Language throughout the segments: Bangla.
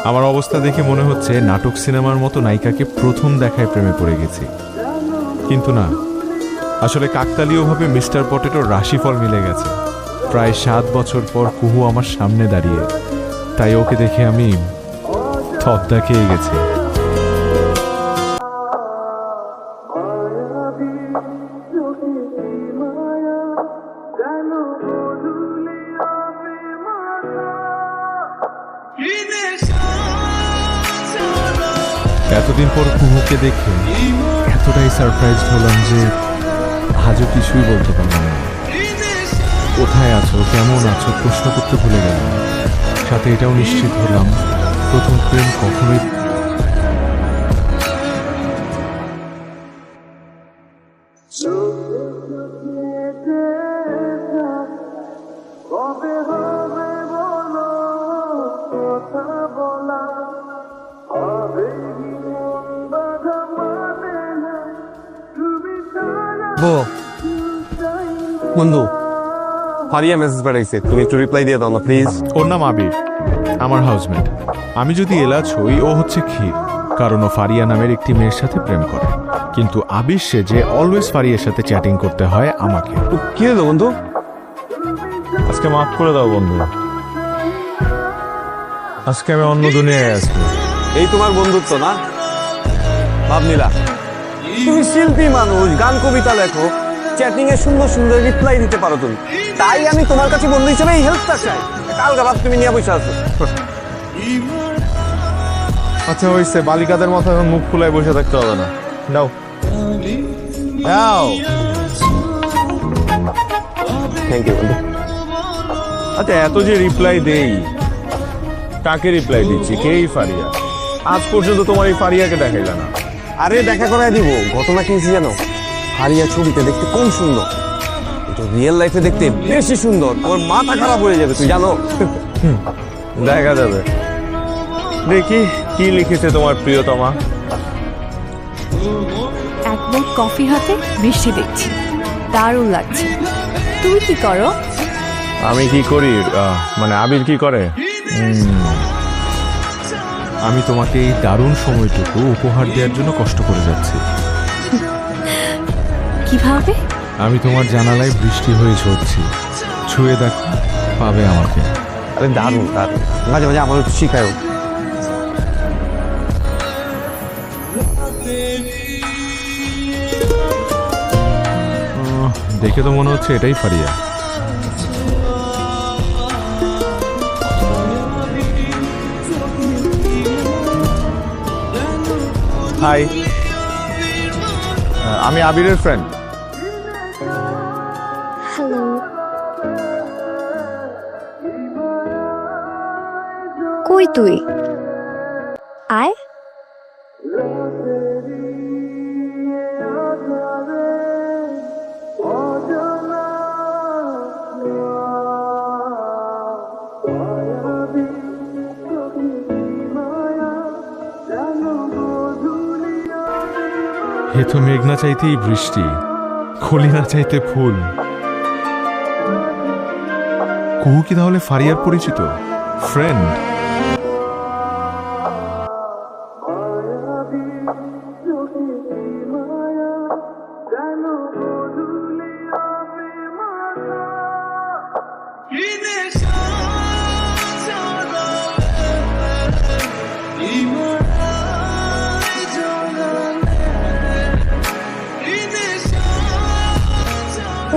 আমার অবস্থা দেখে মনে হচ্ছে নাটক সিনেমার মতো নায়িকাকে প্রথম দেখায় প্রেমে পড়ে গেছি, কিন্তু না, আসলে কাকতালীয়ভাবে মিস্টার পটেটোর রাশিফল মিলে গেছে। প্রায় 7 বছর পর কুহু আমার সামনে দাঁড়িয়ে, তাই ওকে দেখে আমি থতদা খেয়ে গেছি। এতদিন পর কুহুকে দেখে এতটাই সারপ্রাইজ হলাম যে আজও কিছুই বলতে পারলাম না। কোথায় আছো, কেমন আছো প্রশ্ন করতে ভুলে গেলাম। সাথে এটাও নিশ্চিত হলাম প্রথম প্রেম কখনোই বন্ধু ফারিয়া মেসেজ পাঠাইছে, তুমি একটু রিপ্লাই দিয়ে দাও না প্লিজ। ওর নাম আবির, আমার হাউসমেট। আমি যদি এলাচ হই, ও হচ্ছে ক্ষীর, কারণ ও ফারিয়া নামের একটি মেয়ের সাথে প্রেম করে। কিন্তু আবির সে যে অলওয়েজ ফারিয়ার সাথে চ্যাটিং করতে হয় আমাকে। কি হলো বন্ধু? আজকে মাফ করে দাও বন্ধু, আজকে আমি অন্য দুনিয়ায় আছি। এই তোমার বন্ধুত্ব না? ভাবনিলা তুমি শিল্পী মানুষ, গান কবিতা লেখো, চ্যাটিং এ সুন্দর সুন্দর রিপ্লাই দিতে পারো তুমি, তাই আমি তোমার কাছে বন্ধু হিসেবে এই হেল্পটা চাই। কালকে ভাব তুমি নিয়ে বসে আছো। আচ্ছা হয়েছে, বালিকাদের মতো এখন মুখ ফুলায় বসে থাকতে হবে না। নাও নাও। থ্যাংক ইউ বন্ধু। আচ্ছা এত যে রিপ্লাই দেই, কাকে রিপ্লাই দিচ্ছি? কেই ফারিয়া? আজ পর্যন্ত তোমার এই ফারিয়াকে দেখাইলা না। আরে দেখা করায় দিব। ঘটনা কি জানো, হারিয়া ছবিতে দেখতে কম সুন্দর, কিন্তু রিয়েল লাইফে দেখতে বেশি সুন্দর। ওর মাথা খারাপ হয়ে যাবে, তুই জানো। দেখা যাবে। দেখি কি লিখেছে তোমার প্রিয়তমা। এক মগ কফি হাতে বৃষ্টি দেখছি, দারুণ লাগছে। তুমি কি করো? আমি কি করি মানে আবির কি করে? আমি তোমাকে এই দারুণ সময়টুকু উপহার দেওয়ার জন্য কষ্ট করে যাচ্ছি। কিভাবে? আমি তোমার জানালায় বৃষ্টি হয়ে ঝরছি, ছুঁয়ে দেখো, পাবে আমাকে। আরে দারুণ দারুণ, মাঝে মাঝে আমার একটু শিখায়ও। দেখে তো মনে হচ্ছে এটাই ফারিয়া। হাই, আমি আবিরের ফ্রেন্ড। হ্যালো। কই তুই? আয়। হে তো মেঘ না চাইতেই বৃষ্টি, কলি না চাইতে ফুল। কুহু কি তাহলে ফারিয়ার পরিচিত ফ্রেন্ড?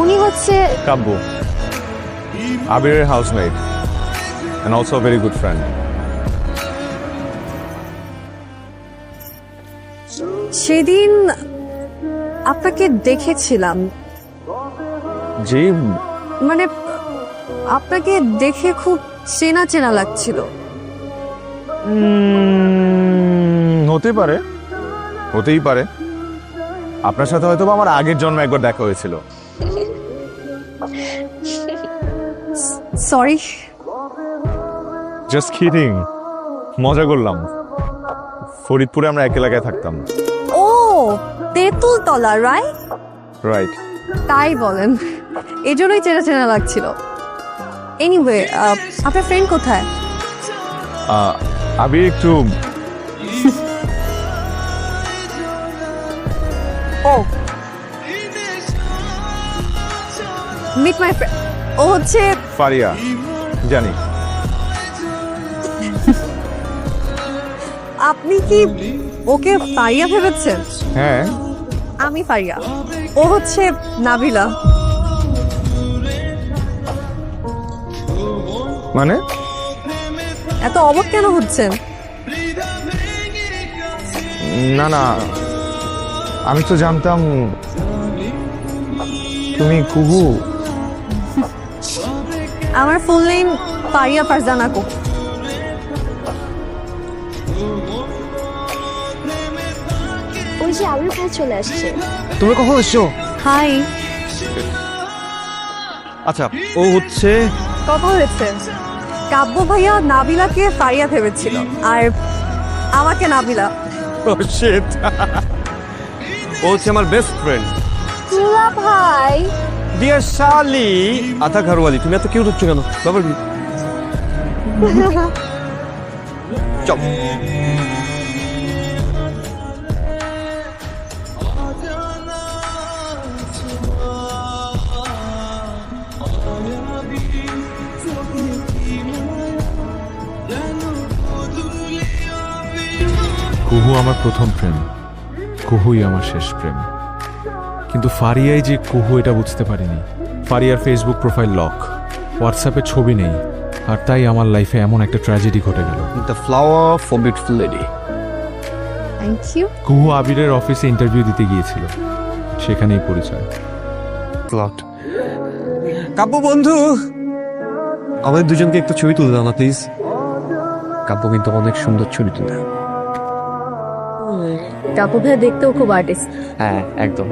উনি হচ্ছে কাব্য, আবিরের housemate and also a very good friend. সেদিন আপনাকে দেখেছিলাম, জি মানে আপনাকে দেখে খুব চেনা চেনা লাগছিল। হতে পারে, হতেই পারে। আপনার সাথে হয়তো আমার আগের জন্মে একবার দেখা হয়েছিল। সরি। জাস্ট কিডিং, মজা করলাম। ফরিদপুরে আমরা এক এলাকায় থাকতাম। ও তেঁতুল তলা, রাইট? রাইট। তাই বলেন, এই জন্যই চেনা চেনা লাগছিল। এনিওয়ে, আপনার ফ্রেন্ড কোথায়? আবির একটু ও মিট মাই ফ্রেন্ড, ও হচ্ছে ফারিয়া, জানি। আপনি কি ওকে ফারিয়া ভেবেছেন? হ্যাঁ, আমি ফারিয়া, ও হচ্ছে নাবিলা। মানে এত অবাক কেন হচ্ছেন? না না, আমি তো জানতাম তুমি কুহু। আমার ফুল নেম ফারিয়া ফারজানা কুহু। ওই যে আবির ভাই চলে আসছে। তুমি কখন এসছো? হাই, আচ্ছা, ও হচ্ছে কথা হয়েছে। কাব্য ভাইয়া নাবিলাকে ফারিয়া ভেবেছিল আর আমাকে নাবিলা। Oh, shit. ও হচ্ছে আমার বেস্ট ফ্রেন্ড তুলা ভাই ডিয়ার শালি আতা ঘরওয়ালি। তুমি এত কিউট হচ্ছ কেন? বাবার চল। কুহু আমার প্রথম প্রেম, কুহুই আমার শেষ প্রেম। কিন্তু ফারিয়াই যে কুহু এটা বুঝতে পারিনি। ফারিয়ার ফেসবুক প্রোফাইল লক, হোয়াটসঅ্যাপে ছবি নেই, আর তাই আমার লাইফে এমন একটা ট্র্যাজেডি ঘটে গেল। The flower for beautiful lady. Thank you. Kuhu আবিরের অফিসে ইন্টারভিউ দিতে গিয়েছিল, সেখানেই পরিচয়। কাব্য বন্ধু, আমাদের দুজনকে একটু ছবি তুলে দাও না প্লিজ। কাব্য কিন্তু অনেক সুন্দর ছবি তুলে। কাব্য ভাইয়া দেখতেও খুব আর্টিস্ট। হ্যাঁ, একদম।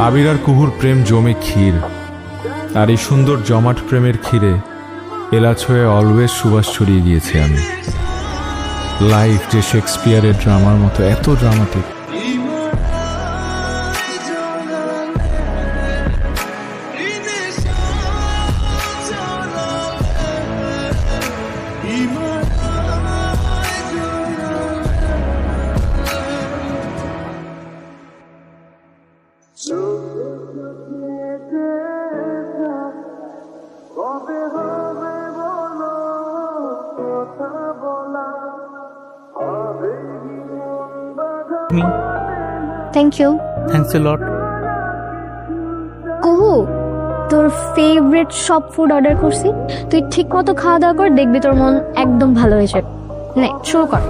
আবির আর কুহুর প্রেম জমে ক্ষীর, আর এই সুন্দর জমাট প্রেমের ক্ষীরে এলাচ হয়ে অলওয়েজ সুবাস ছড়িয়ে গিয়েছি আমি। লাইফ যে শেক্সপিয়ারের ড্রামার মতো এত dramatic. Thank you. Thanks a lot. Kuhu, তোর ফেভারিট সব ফুড অর্ডার করছি, তুই ঠিক মতো খাওয়া দাওয়া কর, দেখবি তোর মন একদম ভালো হয়ে যাবে। নে শুরু কর।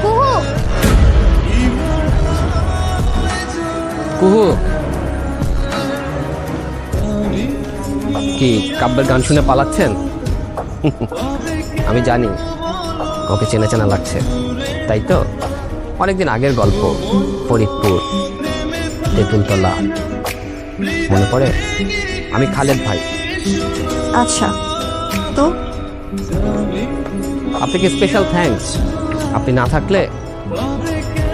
কুহু, কুহু, কি কাব্যের গান শুনে পালাচ্ছেন? আমি জানি ওকে চেনা চেনা লাগছে, তাই তো? অনেকদিন আগের গল্প, ফরিদপুর, তেঁতুলতলা, মনে পড়ে? আমি খালেদ ভাই। আচ্ছা, তো আপনাকে স্পেশাল থ্যাঙ্কস। আপনি না থাকলে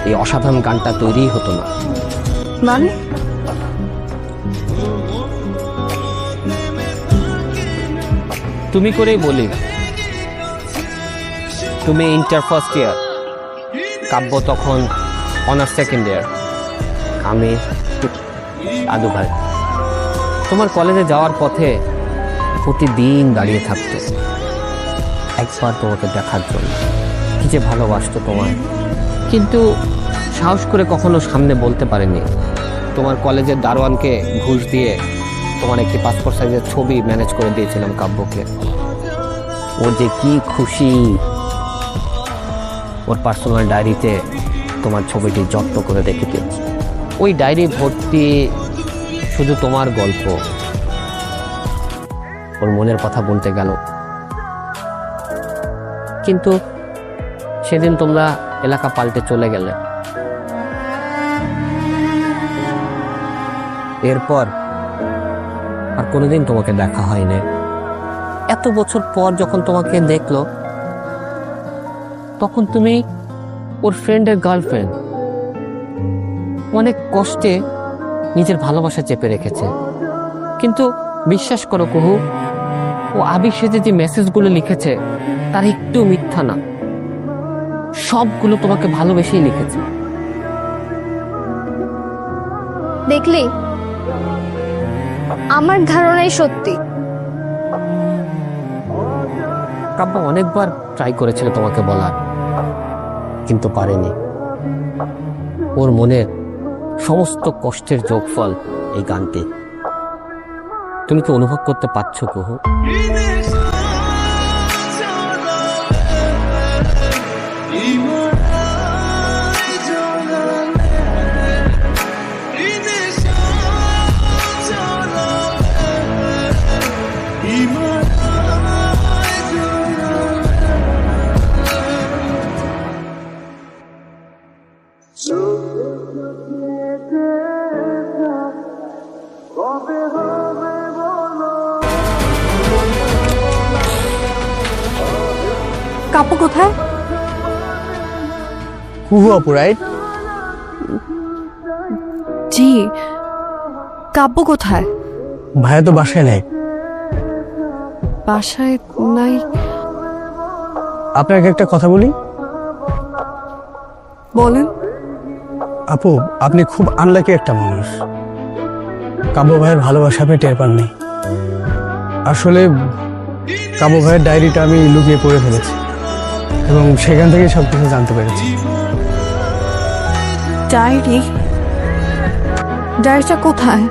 এই অসাধারণ গানটা তৈরিই হতো না। মানে তুমি করেই বলি, তুমি ইন্টার ফার্স্ট ইয়ার, কাব্য তখন অনার্স সেকেন্ড ইয়ার, আমি আদু ভাই। তোমার কলেজে যাওয়ার পথে প্রতিদিন দাঁড়িয়ে থাকতো একবার তোমাকে দেখার জন্য। কি যে ভালোবাসতো তোমায়, কিন্তু সাহস করে কখনো সামনে বলতে পারেনি। তোমার কলেজের দারোয়ানকে ঘুষ দিয়ে তোমার একটি পাসপোর্ট সাইজের ছবি ম্যানেজ করে দিয়েছিলাম কাব্যকে। ও যে কি খুশি! ওর পার্সোনাল ডায়েরিতে তোমার ছবিটি যত্ন করে রেখে দিয়েছি। ওই ডায়েরি ভর্তি শুধু তোমার গল্প। ওর মনের কথা বলতে গেল, কিন্তু সেদিন তোমরা এলাকা পাল্টে চলে গেলে। এরপর আর কোনোদিন তোমাকে দেখা হয়নি। এত বছর পর যখন তোমাকে দেখলো, তখন তুমি ওর ফ্রেন্ডের গার্লফ্রেন্ড। অনেক কষ্টে নিজের ভালোবাসা চেপে রেখেছে, কিন্তু বিশ্বাস করো কুহু, ও আবির সেজে যে মেসেজগুলো লিখেছে তার একটু মিথ্যা না, সবগুলো তোমাকে ভালোবেসেই লিখেছে। দেখলি, আমার ধারণাই সত্যি। কাব্য অনেকবার ট্রাই করেছিল তোমাকে বলার, কিন্তু পারেনি। ওর মনের সমস্ত কষ্টের যোগফল এই গানটি। তুমি কি অনুভব করতে পারছো কুহু? কাপু কোথায়? কুহু আপু, রাইট? জি। কাব্য কোথায়? ভাইয়া তো বাসায় নেই। বাসায় নাই? আপনাকে একটা কথা বলি। বলেন। আপু, আপনি খুব আনলাকি একটা মানুষ। কাব্য ভাইয়ের ভালোবাসা আপনি টের পাননি। আসলে কাব্য ভাইয়ের ডায়েরিটা আমি লুকিয়ে পড়ে ফেলেছি এবং সেখান থেকে সবকিছু জানতে পেরেছি। ডায়েরি? ডায়েরিটা কোথায়?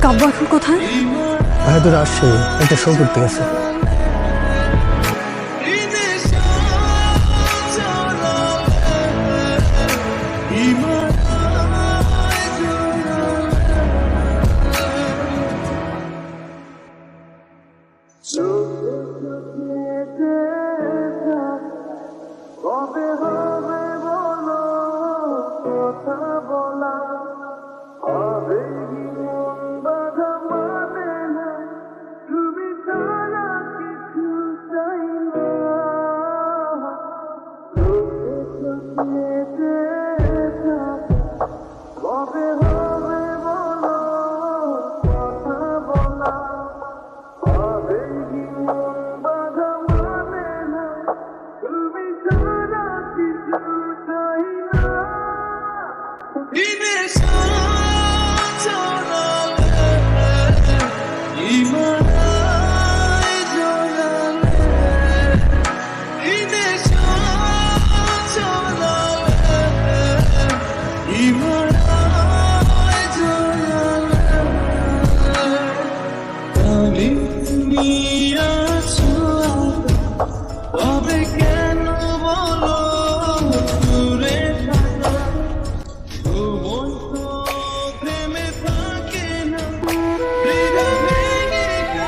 কাব্য এখন কোথায়? ভাইয়া তো রাজশাহী একটা শো করতে গেছে।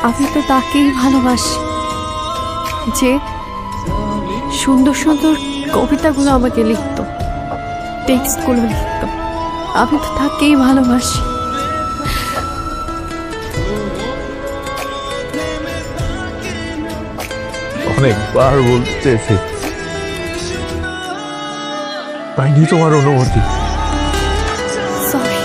আমি তো তাকেই ভালোবাসি যে সুন্দর সুন্দর কবিতাগুলো আমাকে লিখতো, টেক্সটগুলো লিখতো। আমি তো তাকেই ভালোবাসি। অনেকবার বলতেছি, পাইনি তোমার অনুমতি। সরি।